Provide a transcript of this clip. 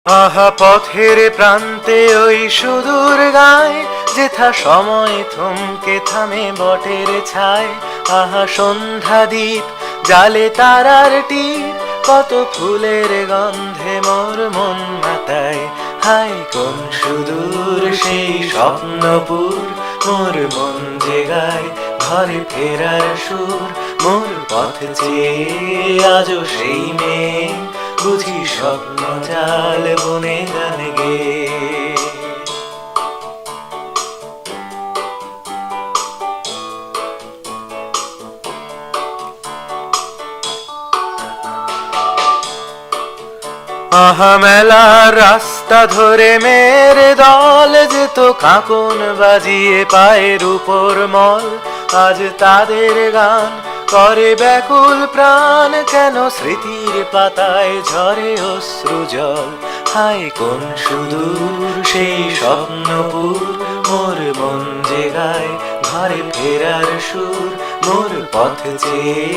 আহা পথের প্রান্তে ওই সুদূর গায় যেথা সময় থমকে থামে বটের ছায়। আহা সন্ধ্যা দ্বীপ জালে তারার টিপ, কত ফুলের গন্ধে মোর মন মাতায়। হায় কোন সুদূর সেই স্বপ্নপুর, মোর মন জেগায় ঘরে ফেরার সুর। মোর পথ চেয়ে আজও সেই মেয়ে, বুঝি স্বপ্ন জাল বনে গান গে। আহা মেলার রাস্তা ধরে মেরে দল যেত কাঁকন বাজিয়ে পায়ের উপর মল। আজ তাদের গান করে ব্যাকুল প্রাণ, কেন স্মৃতির পাতায় ঝরে অশ্রু জল। হায় কোন সুদূর সেই স্বপ্নপুর, মোর মন জেগায় ঘরে ফেরার সুর। মোর পথ চেয়ে